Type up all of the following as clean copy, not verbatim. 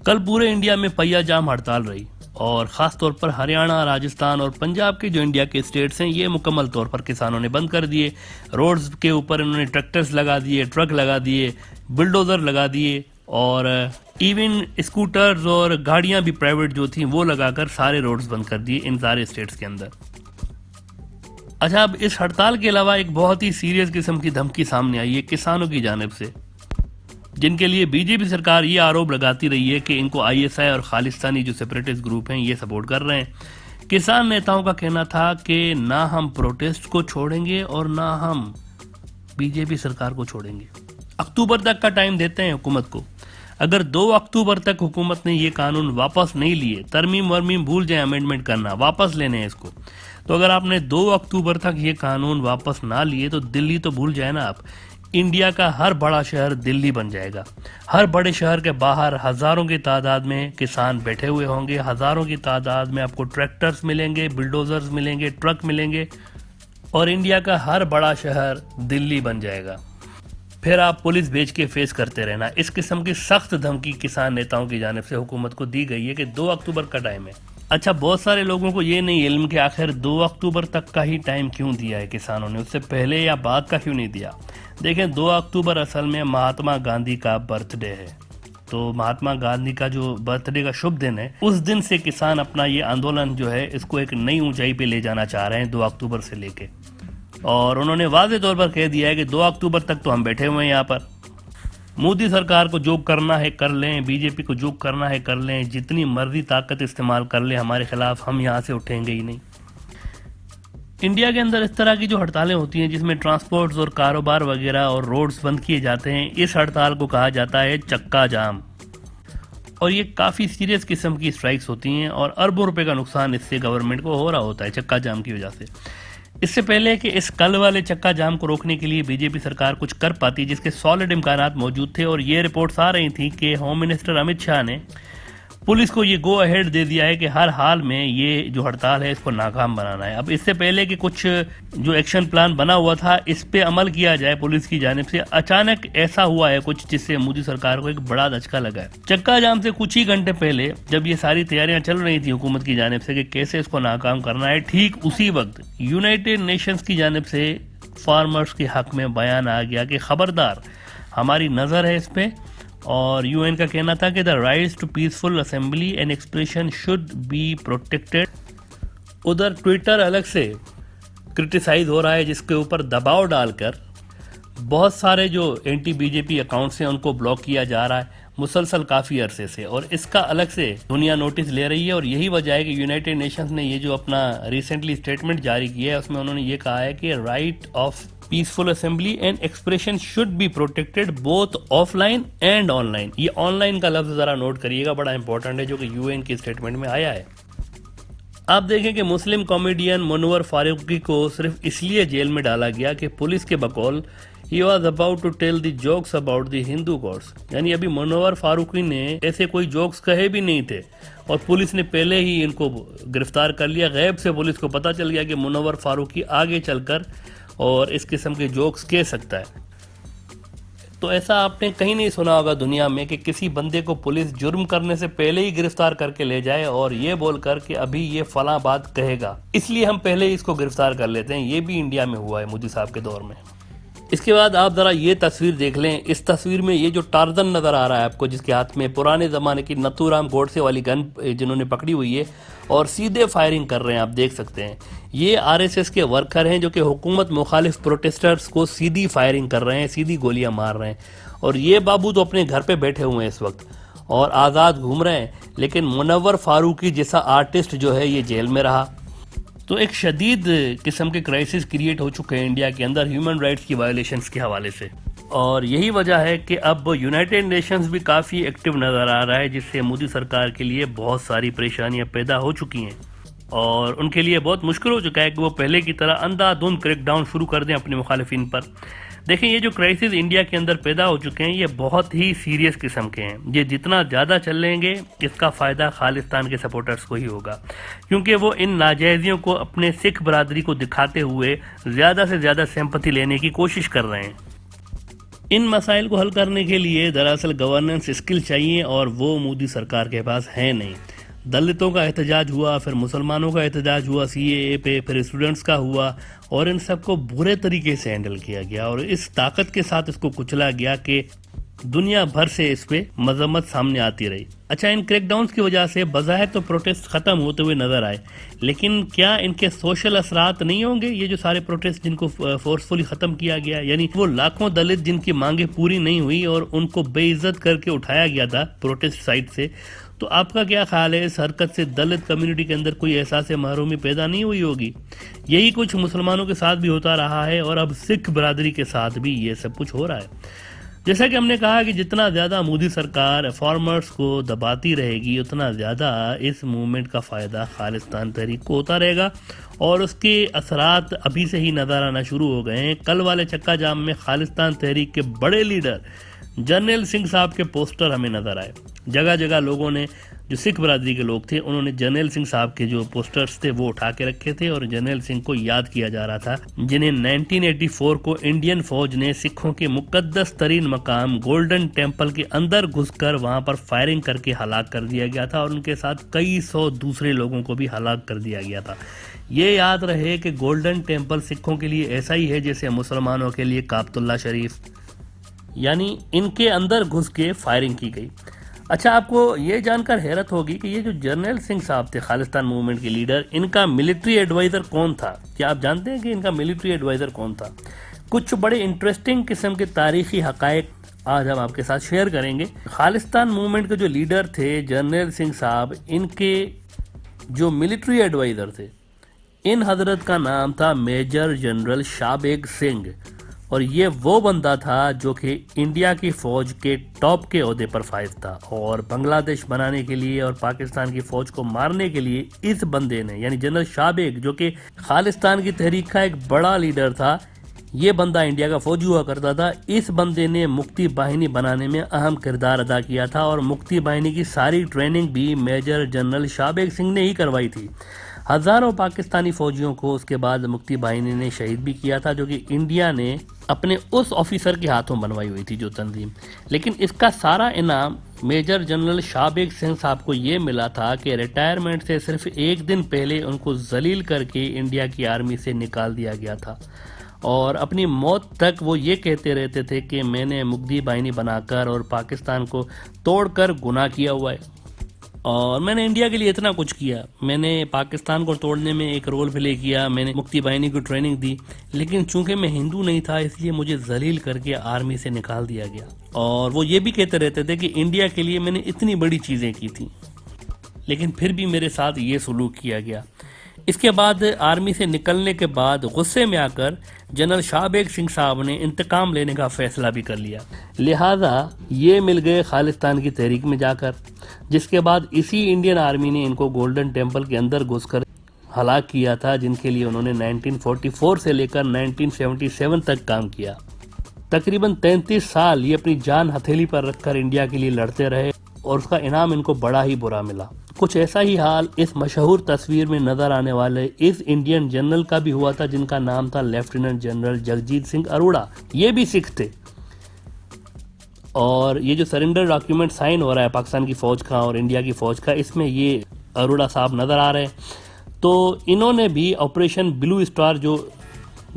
کل پورے انڈیا میں پہیا جام ہڑتال رہی اور خاص طور پر ہریانہ، راجستھان اور پنجاب کے جو انڈیا کے اسٹیٹس ہیں یہ مکمل طور پر کسانوں نے بند کر دیے. روڈز کے اوپر انہوں نے ٹریکٹرز لگا دیے، ٹرک لگا دیے، بلڈوزر لگا دیے اور ایون اسکوٹرز اور گاڑیاں بھی پرائیویٹ جو تھیں وہ لگا کر سارے روڈز بند کر دیے ان سارے اسٹیٹس کے اندر. اچھا، اب اس ہڑتال کے علاوہ ایک بہت ہی سیریس قسم کی دھمکی سامنے آئی ہے کسانوں کی جانب سے، جن کے لیے بی جے پی سرکار یہ آروپ لگاتی رہی ہے کہ ان کو آئی ایس آئی اور خالستانی جو سیپریٹسٹ گروپ ہیں یہ سپورٹ کر رہے ہیں. کسان نیتاؤں کا کہنا تھا کہ نہ ہم پروٹیسٹ کو چھوڑیں گے اور نہ ہم بی جے پی سرکار کو چھوڑیں گے. اکتوبر تک کا ٹائم دیتے ہیں حکومت کو. اگر 2 اکتوبر تک حکومت نے یہ قانون واپس نہیں لیے، ترمیم ورمیم بھول جائیں، امینڈمنٹ کرنا واپس لینے ہیں اس کو، تو اگر آپ نے 2 اکتوبر تک یہ قانون واپس نہ لیے تو دلی تو بھول جائیں نا آپ، انڈیا کا ہر بڑا شہر دلی بن جائے گا. ہر بڑے شہر کے باہر ہزاروں کی تعداد میں کسان بیٹھے ہوئے ہوں گے، ہزاروں کی تعداد میں آپ کو ٹریکٹرز ملیں گے، بلڈوزرز ملیں گے، ٹرک ملیں گے اور انڈیا کا ہر بڑا شہر دلی بن جائے گا. پھر آپ پولیس بھیج کے فیس کرتے رہنا. اس قسم کی سخت دھمکی کسان نیتاؤں کی جانب سے حکومت کو دی گئی ہے کہ 2 اکتوبر کا ٹائم ہے. اچھا، بہت سارے لوگوں کو یہ نہیں علم کہ آخر 2 اکتوبر تک کا ہی ٹائم کیوں دیا ہے کسانوں نے، اس سے پہلے یا بعد کا کیوں نہیں دیا. دیکھیں، 2 اکتوبر اصل میں مہاتما گاندھی کا برتھ ڈے ہے، تو مہاتما گاندھی کا جو برتھ ڈے کا شبھ دن ہے، اس دن سے کسان اپنا یہ آندولن جو ہے اس کو ایک نئی اونچائی پہ لے جانا چاہ رہے ہیں 2 اکتوبر سے لے کے. اور انہوں نے واضح طور پر کہہ دیا ہے کہ 2 اکتوبر تک تو ہم بیٹھے ہوئے ہیں یہاں پر. مودی سرکار کو جو کرنا ہے کر لیں، بی جے پی کو جو کرنا ہے کر لیں، جتنی مرضی طاقت استعمال کر لیں ہمارے خلاف، ہم یہاں سے اٹھیں گے ہی نہیں. انڈیا کے اندر اس طرح کی جو ہڑتالیں ہوتی ہیں جس میں ٹرانسپورٹس اور کاروبار وغیرہ اور روڈز بند کیے جاتے ہیں، اس ہڑتال کو کہا جاتا ہے چکا جام. اور یہ کافی سیریس قسم کی اسٹرائکس ہوتی ہیں اور اربوں روپے کا نقصان اس سے گورنمنٹ کو ہو رہا ہوتا ہے چکا جام کی وجہ سے. اس سے پہلے کہ اس کل والے چکا جام کو روکنے کے لیے بی جے پی سرکار کچھ کر پاتی، جس کے سالڈ امکانات موجود تھے، اور یہ رپورٹس آ رہی تھیں کہ ہوم منسٹر امت شاہ نے پولیس کو یہ گو اہیڈ دے دیا ہے کہ ہر حال میں یہ جو ہڑتال ہے اس کو ناکام بنانا ہے. اب اس سے پہلے کہ کچھ جو ایکشن پلان بنا ہوا تھا اس پہ عمل کیا جائے پولیس کی جانب سے، اچانک ایسا ہوا ہے کچھ جس سے مودی سرکار کو ایک بڑا دھچکا لگا ہے. چکا جام سے کچھ ہی گھنٹے پہلے جب یہ ساری تیاریاں چل رہی تھیں حکومت کی جانب سے کہ کیسے اس کو ناکام کرنا ہے، ٹھیک اسی وقت یونائٹڈ نیشنز کی جانب سے فارمرز کے حق میں بیان آ گیا کہ خبردار، ہماری نظر ہے اس پہ، اور یو این کا کہنا تھا کہ the rights to peaceful assembly and expression should be protected. ادھر ٹویٹر الگ سے کرٹیسائز ہو رہا ہے جس کے اوپر دباؤ ڈال کر بہت سارے جو اینٹی بی جے پی اکاؤنٹس ہیں ان کو بلاک کیا جا رہا ہے مسلسل کافی عرصے سے، اور اس کا الگ سے دنیا نوٹس لے رہی ہے. اور یہی وجہ ہے کہ یونائٹڈ نیشنز نے یہ جو اپنا ریسنٹلی اسٹیٹمنٹ جاری کیا ہے اس میں انہوں نے یہ کہا ہے کہ right of peaceful assembly and expression should be protected both offline and online. یہ آن لائن کا لفظ ذرا نوٹ کریے گا، بڑا امپورٹنٹ ہے، جو کہ یو این کی اسٹیٹمنٹ میں آیا ہے. آپ دیکھیں کہ مسلم کامیڈین منور فاروقی کو صرف اس لیے جیل میں ڈالا گیا کہ پولیس کے بقول he was about to tell the jokes about the Hindu gods. یعنی ابھی منور فاروقی نے ایسے کوئی جوکس کہے بھی نہیں تھے اور پولیس نے پہلے ہی ان کو گرفتار کر لیا. غیب سے پولیس کو پتہ چل گیا کہ منور فاروقی آگے چل کر اور اس قسم کے جوکس کہہ سکتا ہے. تو ایسا آپ نے کہیں نہیں سنا ہوگا دنیا میں کہ کسی بندے کو پولیس جرم کرنے سے پہلے ہی گرفتار کر کے لے جائے اور یہ بول کر کہ ابھی یہ فلاں بات کہے گا، اس لیے ہم پہلے ہی اس کو گرفتار کر لیتے ہیں. یہ بھی انڈیا میں ہوا ہے مودی صاحب کے دور میں. اس کے بعد آپ ذرا یہ تصویر دیکھ لیں. اس تصویر میں یہ جو ٹارزن نظر آ رہا ہے آپ کو، جس کے ہاتھ میں پرانے زمانے کی نتھو رام گوڈسے والی گن جنہوں نے پکڑی ہوئی ہے اور سیدھے فائرنگ کر رہے ہیں، آپ دیکھ سکتے ہیں. یہ آر ایس ایس کے ورکر ہیں جو کہ حکومت مخالف پروٹیسٹرز کو سیدھی فائرنگ کر رہے ہیں، سیدھی گولیاں مار رہے ہیں. اور یہ بابو تو اپنے گھر پہ بیٹھے ہوئے ہیں اس وقت اور آزاد گھوم رہے ہیں، لیکن منور فاروقی جیسا آرٹسٹ جو ہے یہ جیل میں رہا. تو ایک شدید قسم کے کرائسس کریٹ ہو چکے ہیں انڈیا کے اندر ہیومن رائٹس کی وائلیشنز کے حوالے سے، اور یہی وجہ ہے کہ اب یونائٹڈ نیشنز بھی کافی ایکٹیو نظر آ رہا ہے، جس سے مودی سرکار کے لیے بہت ساری پریشانیاں پیدا ہو چکی ہیں اور ان کے لیے بہت مشکل ہو چکا ہے کہ وہ پہلے کی طرح اندھا دھند کریک ڈاؤن شروع کر دیں اپنے مخالفین پر. دیکھیں، یہ جو کرائسس انڈیا کے اندر پیدا ہو چکے ہیں یہ بہت ہی سیریس قسم کے ہیں. یہ جتنا زیادہ چلیں گے اس کا فائدہ خالستان کے سپورٹرز کو ہی ہوگا، کیونکہ وہ ان ناجائزیوں کو اپنے سکھ برادری کو دکھاتے ہوئے زیادہ سے زیادہ سمپتھی لینے کی کوشش کر رہے ہیں. ان مسائل کو حل کرنے کے لیے دراصل گورننس اسکل چاہیے اور وہ مودی سرکار کے پاس ہے نہیں. دلتوں کا احتجاج ہوا, پھر مسلمانوں کا احتجاج ہوا سی اے اے پہ, پھر اسٹوڈنٹس کا ہوا, اور ان سب کو برے طریقے سے ہینڈل کیا گیا اور اس طاقت کے ساتھ اس کو کچلا گیا کہ دنیا بھر سے اس پہ مذمت سامنے آتی رہی. اچھا, ان کریک ڈاؤنز کی وجہ سے بظاہر تو پروٹیسٹ ختم ہوتے ہوئے نظر آئے, لیکن کیا ان کے سوشل اثرات نہیں ہوں گے؟ یہ جو سارے پروٹیسٹ جن کو فورسفلی ختم کیا گیا, یعنی وہ لاکھوں دلت جن کی مانگیں پوری نہیں ہوئی اور ان کو بے عزت کر کے اٹھایا گیا تھا پروٹیسٹ سائٹ سے, تو آپ کا کیا خیال ہے اس حرکت سے دلت کمیونٹی کے اندر کوئی احساس محرومی پیدا نہیں ہوئی ہوگی؟ یہی کچھ مسلمانوں کے ساتھ بھی ہوتا رہا ہے اور اب سکھ برادری کے ساتھ بھی یہ سب کچھ ہو رہا ہے. جیسا کہ ہم نے کہا کہ جتنا زیادہ مودی سرکار فارمرز کو دباتی رہے گی اتنا زیادہ اس موومنٹ کا فائدہ خالصتان تحریک کو ہوتا رہے گا, اور اس کے اثرات ابھی سے ہی نظر آنا شروع ہو گئے ہیں. کل والے چکا جام میں خالصتان تحریک کے بڑے لیڈر جرنیل سنگھ صاحب کے پوسٹر ہمیں نظر آئے. جگہ جگہ لوگوں نے, جو سکھ برادری کے لوگ تھے, انہوں نے جرنیل سنگھ صاحب کے جو پوسٹرز تھے وہ اٹھا کے رکھے تھے اور جرنیل سنگھ کو یاد کیا جا رہا تھا جنہیں 1984 کو انڈین فوج نے سکھوں کے مقدس ترین مقام گولڈن ٹیمپل کے اندر گھس کر وہاں پر فائرنگ کر کے ہلاک کر دیا گیا تھا, اور ان کے ساتھ کئی سو دوسرے لوگوں کو بھی ہلاک کر دیا گیا تھا. یہ یاد رہے کہ گولڈن ٹیمپل سکھوں کے لیے ایسا ہی ہے جیسے مسلمانوں کے لیے کعبۃ اللہ شریف, یعنی ان کے اندر گھس کے فائرنگ کی گئی. اچھا, آپ کو یہ جان کر حیرت ہوگی کہ یہ جو جرنیل سنگھ صاحب تھے خالصتان موومنٹ کے لیڈر, ان کا ملٹری ایڈوائزر کون تھا؟ کیا آپ جانتے ہیں کہ ان کا ملٹری ایڈوائزر کون تھا؟ کچھ بڑے انٹرسٹنگ قسم کے تاریخی حقائق آج ہم آپ کے ساتھ شیئر کریں گے. خالصتان موومنٹ کے جو لیڈر تھے جرنیل سنگھ صاحب, ان کے جو ملٹری ایڈوائزر تھے, ان حضرت کا نام تھا میجر جنرل شابیگ سنگھ, اور یہ وہ بندہ تھا جو کہ انڈیا کی فوج کے ٹاپ کے عہدے پر فائز تھا, اور بنگلہ دیش بنانے کے لیے اور پاکستان کی فوج کو مارنے کے لیے اس بندے نے, یعنی جنرل شابیگ جو کہ خالصتان کی تحریک کا ایک بڑا لیڈر تھا, یہ بندہ انڈیا کا فوجی ہوا کرتا تھا. اس بندے نے مکتی باہنی بنانے میں اہم کردار ادا کیا تھا, اور مکتی باہنی کی ساری ٹریننگ بھی میجر جنرل شابیگ سنگھ نے ہی کروائی تھی. ہزاروں پاکستانی فوجیوں کو اس کے بعد مکتی باہنی نے شہید بھی کیا تھا, جو کہ انڈیا نے اپنے اس آفیسر کے ہاتھوں بنوائی ہوئی تھی جو تنظیم. لیکن اس کا سارا انعام میجر جنرل شابیگ سنگھ صاحب کو یہ ملا تھا کہ ریٹائرمنٹ سے صرف ایک دن پہلے ان کو ذلیل کر کے انڈیا کی آرمی سے نکال دیا گیا تھا, اور اپنی موت تک وہ یہ کہتے رہتے تھے کہ میں نے مکتی باہنی بنا کر اور پاکستان کو توڑ کر گناہ کیا ہوا ہے, اور میں نے انڈیا کے لیے اتنا کچھ کیا, میں نے پاکستان کو توڑنے میں ایک رول پلے کیا, میں نے مکتی باہنی کو ٹریننگ دی, لیکن چونکہ میں ہندو نہیں تھا اس لیے مجھے ذلیل کر کے آرمی سے نکال دیا گیا. اور وہ یہ بھی کہتے رہتے تھے کہ انڈیا کے لیے میں نے اتنی بڑی چیزیں کی تھیں, لیکن پھر بھی میرے ساتھ یہ سلوک کیا گیا. اس کے بعد آرمی سے نکلنے کے بعد غصے میں آ کر جنرل شابیگ سنگھ صاحب نے انتقام لینے کا فیصلہ بھی کر لیا, لہٰذا یہ مل گئے خالصتان کی تحریک میں جا کر, جس کے بعد اسی انڈین آرمی نے ان کو گولڈن ٹیمپل کے اندر گھس کر ہلاک کیا تھا, جن کے لیے انہوں نے 1944 سے لے کر 1977 تک کام کیا. تقریباً 33 سال یہ اپنی جان ہتھیلی پر رکھ کر انڈیا کے لیے لڑتے رہے, اور اس کا انعام ان کو بڑا ہی برا ملا. کچھ ایسا ہی حال اس مشہور تصویر میں نظر آنے والے اس انڈین جنرل کا بھی ہوا تھا جن کا نام تھا لیفٹیننٹ جنرل جگجیت سنگھ اروڑا. یہ بھی سکھ تھے, اور یہ جو سرنڈر ڈاکیومنٹ سائن ہو رہا ہے پاکستان کی فوج کا اور انڈیا کی فوج کا, اس میں یہ اروڑا صاحب نظر آ رہے ہیں. تو انہوں نے بھی آپریشن بلو اسٹار جو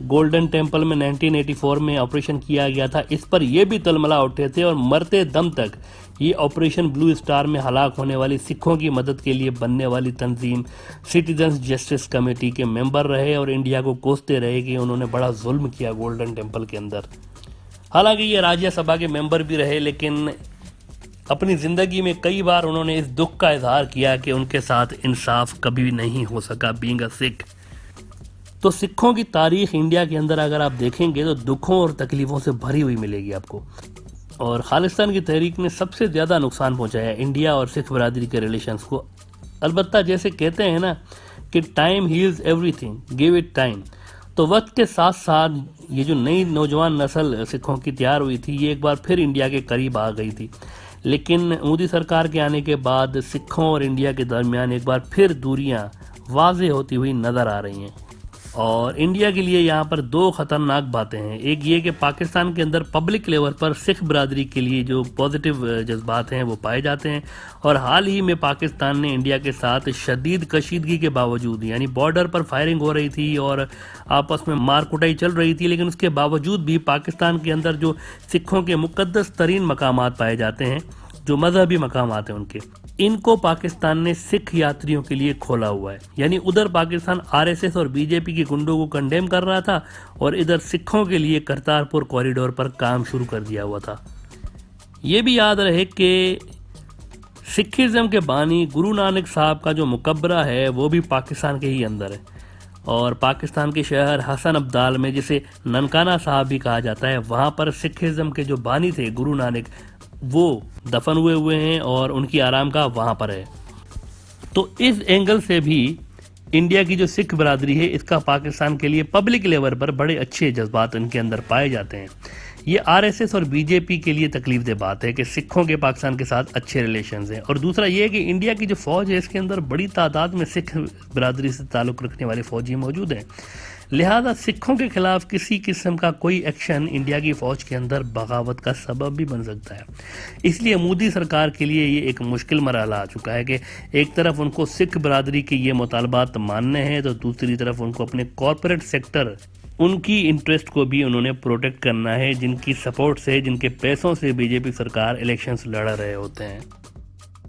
گولڈن ٹیمپل میں 1984 میں آپریشن کیا گیا تھا, اس پر یہ بھی تلملا اٹھے تھے, اور مرتے دم تک یہ آپریشن بلو اسٹار میں ہلاک ہونے والی سکھوں کی مدد کے لیے بننے والی تنظیم سٹیزنز جسٹس کمیٹی کے ممبر رہے, اور انڈیا کو کوستے رہے کہ انہوں نے بڑا ظلم کیا گولڈن ٹیمپل کے اندر. حالانکہ یہ راجیہ سبھا کے ممبر بھی رہے, لیکن اپنی زندگی میں کئی بار انہوں نے اس دکھ کا اظہار کیا کہ ان کے ساتھ انصاف کبھی نہیں ہو سکا بینگ اے سکھ. تو سکھوں کی تاریخ انڈیا کے اندر اگر آپ دیکھیں گے تو دکھوں اور تکلیفوں سے بھری ہوئی ملے گی آپ کو, اور خالصتان کی تحریک نے سب سے زیادہ نقصان پہنچایا انڈیا اور سکھ برادری کے ریلیشنز کو. البتہ جیسے کہتے ہیں نا کہ time heals everything, give it time. تو وقت کے ساتھ ساتھ یہ جو نئی نوجوان نسل سکھوں کی تیار ہوئی تھی, یہ ایک بار پھر انڈیا کے قریب آ گئی تھی, لیکن مودی سرکار کے آنے کے بعد سکھوں اور انڈیا کے درمیان ایک بار پھر دوریاں واضح ہوتی ہوئی نظر آ رہی ہیں. اور انڈیا کے لیے یہاں پر دو خطرناک باتیں ہیں. ایک یہ کہ پاکستان کے اندر پبلک لیول پر سکھ برادری کے لیے جو پازیٹیو جذبات ہیں وہ پائے جاتے ہیں، اور حال ہی میں پاکستان نے انڈیا کے ساتھ شدید کشیدگی کے باوجود، یعنی بارڈر پر فائرنگ ہو رہی تھی اور آپس میں مار کٹائی چل رہی تھی، لیکن اس کے باوجود بھی پاکستان کے اندر جو سکھوں کے مقدس ترین مقامات پائے جاتے ہیں، جو مذہبی مقامات ہیں ان کو پاکستان نے سکھ یاتریوں کے لیے کھولا ہوا ہے. یعنی ادھر پاکستان آر ایس ایس اور بی جے پی کے گنڈوں کو کنڈیم کر رہا تھا، اور ادھر سکھوں کے لیے کرتارپور کوریڈور پر کام شروع کر دیا ہوا تھا. یہ بھی یاد رہے کہ سکھزم کے بانی گرو نانک صاحب کا جو مقبرہ ہے وہ بھی پاکستان کے ہی اندر ہے، اور پاکستان کے شہر حسن ابدال میں، جسے ننکانہ صاحب بھی کہا جاتا ہے، وہاں پر سکھزم کے جو بانی تھے گرو نانک، وہ دفن ہوئے ہیں اور ان کی آرام گاہ وہاں پر ہے. تو اس اینگل سے بھی انڈیا کی جو سکھ برادری ہے اس کا پاکستان کے لیے پبلک لیول پر بڑے اچھے جذبات ان کے اندر پائے جاتے ہیں. یہ آر ایس ایس اور بی جے پی کے لیے تکلیف دہ بات ہے کہ سکھوں کے پاکستان کے ساتھ اچھے ریلیشنز ہیں. اور دوسرا یہ ہے کہ انڈیا کی جو فوج ہے اس کے اندر بڑی تعداد میں سکھ برادری سے تعلق رکھنے والے فوجی موجود ہیں، لہذا سکھوں کے خلاف کسی قسم کا کوئی ایکشن انڈیا کی فوج کے اندر بغاوت کا سبب بھی بن سکتا ہے. اس لیے مودی سرکار کے لیے یہ ایک مشکل مرحلہ آ چکا ہے کہ ایک طرف ان کو سکھ برادری کے یہ مطالبات ماننے ہیں، تو دوسری طرف ان کو اپنے کارپوریٹ سیکٹر، ان کی انٹرسٹ کو بھی انہوں نے پروٹیکٹ کرنا ہے، جن کی سپورٹ سے، جن کے پیسوں سے بی جے پی سرکار الیکشنز لڑ رہے ہوتے ہیں.